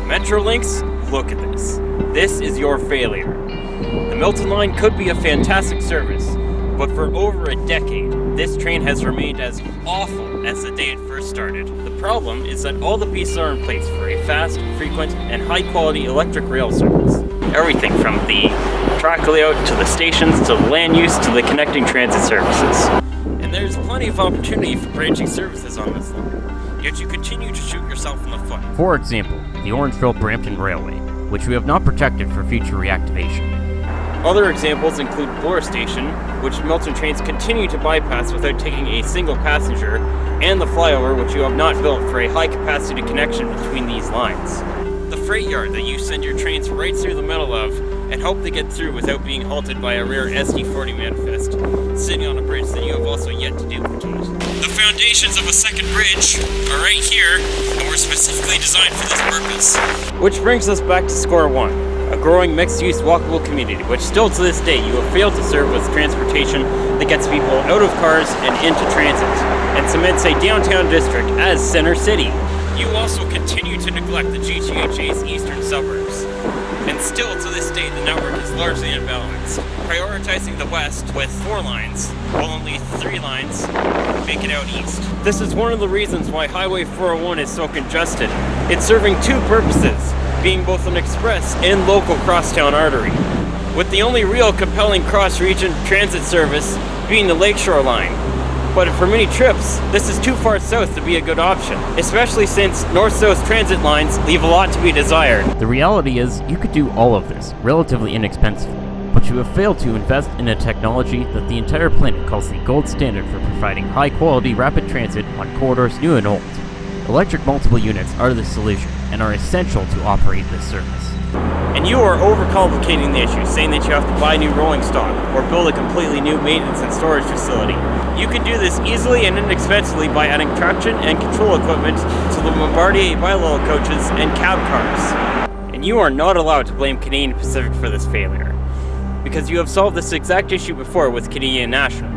Metrolinx, look at this. This is your failure. The Milton line could be a fantastic service, but for over a decade, this train has remained as awful as the day it first started. The problem is that all the pieces are in place for a fast, frequent, and high-quality electric rail service. Everything from the track layout to the stations to the land use to the connecting transit services. And there's plenty of opportunity for branching services on this line, yet you continue to shoot yourself in the foot. For example, the Orangeville Brampton Railway, which we have not protected for future reactivation. Other examples include Bloor Station, which Milton trains continue to bypass without taking a single passenger, and the flyover, which you have not built for a high-capacity connection between these lines. The freight yard that you send your trains right through the middle of and hope they get through without being halted by a rare SD40 manifest, sitting on a bridge that you have also yet to duplicate. The foundations of a second bridge are right here, and were specifically designed for this purpose. Which brings us back to score one. A growing mixed-use walkable community, which still to this day you have failed to serve with transportation that gets people out of cars and into transit, and cements a downtown district as center city. You also continue to neglect the GTHA's eastern suburbs, and still to this day the network is largely imbalanced, prioritizing the west with 4 lines, while only 3 lines make it out east. This is one of the reasons why Highway 401 is so congested. It's serving 2 purposes, being both an express and local crosstown artery, with the only real compelling cross-region transit service being the Lakeshore line. But for many trips, this is too far south to be a good option, especially since north-south transit lines leave a lot to be desired. The reality is, you could do all of this relatively inexpensively, but you have failed to invest in a technology that the entire planet calls the gold standard for providing high-quality rapid transit on corridors new and old. Electric multiple units are the solution and are essential to operate this service. And you are overcomplicating the issue, saying that you have to buy new rolling stock or build a completely new maintenance and storage facility. You can do this easily and inexpensively by adding traction and control equipment to the Bombardier Bilal coaches and cab cars. And you are not allowed to blame Canadian Pacific for this failure, because you have solved this exact issue before with Canadian National.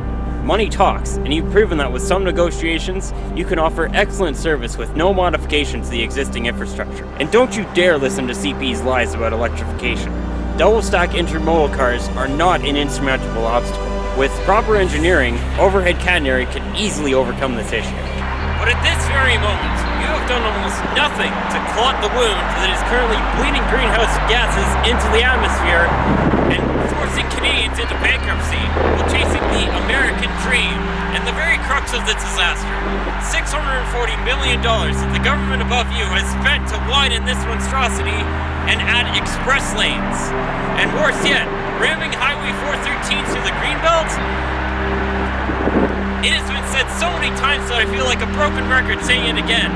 Money talks, and you've proven that with some negotiations, you can offer excellent service with no modification to the existing infrastructure. And don't you dare listen to CP's lies about electrification. Double-stack intermodal cars are not an insurmountable obstacle. With proper engineering, overhead catenary can easily overcome this issue. But at this very moment, you have done almost nothing to clot the wound that is currently bleeding greenhouse gases into the atmosphere and forcing Canadians into bankruptcy while chasing the American dream and the very crux of the disaster. $640 million that the government above you has spent to widen this monstrosity and add express lanes. And worse yet, ramming Highway 413 through the Greenbelt. It has been said so many times that I feel like a broken record saying it again.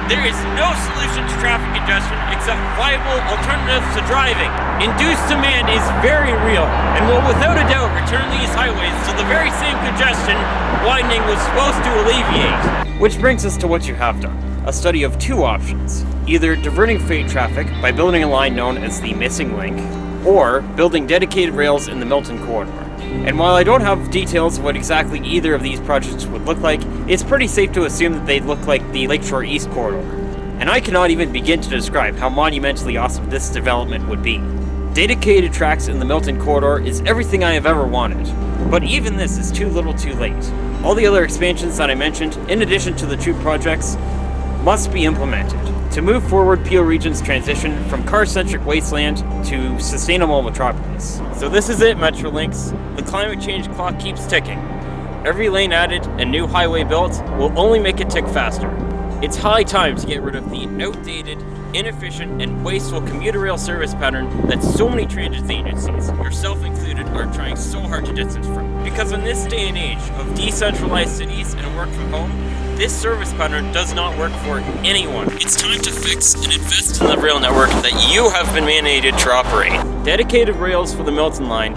There is no solution to traffic congestion except viable alternatives to driving. Induced demand is very real and will without a doubt return these highways to the very same congestion widening was supposed to alleviate. Which brings us to what you have done. A study of 2 options. Either diverting freight traffic by building a line known as the Missing Link, or building dedicated rails in the Milton corridor. And while I don't have details of what exactly either of these projects would look like, it's pretty safe to assume that they'd look like the Lakeshore East corridor. And I cannot even begin to describe how monumentally awesome this development would be. Dedicated tracks in the Milton corridor is everything I have ever wanted. But even this is too little too late. All the other expansions that I mentioned, in addition to the 2 projects, must be implemented to move forward Peel Region's transition from car-centric wasteland to sustainable metropolis. So this is it, Metrolinx. The climate change clock keeps ticking. Every lane added and new highway built will only make it tick faster. It's high time to get rid of the outdated, inefficient, and wasteful commuter rail service pattern that so many transit agencies, yourself included, are trying so hard to distance from. Because in this day and age of decentralized cities and work from home, this service pattern does not work for anyone. It's time to fix and invest in the rail network that you have been mandated to operate. Dedicated rails for the Milton line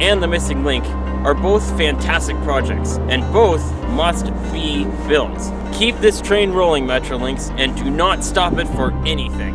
and the Missing Link are both fantastic projects, and both must be built. Keep this train rolling, Metrolinx, and do not stop it for anything.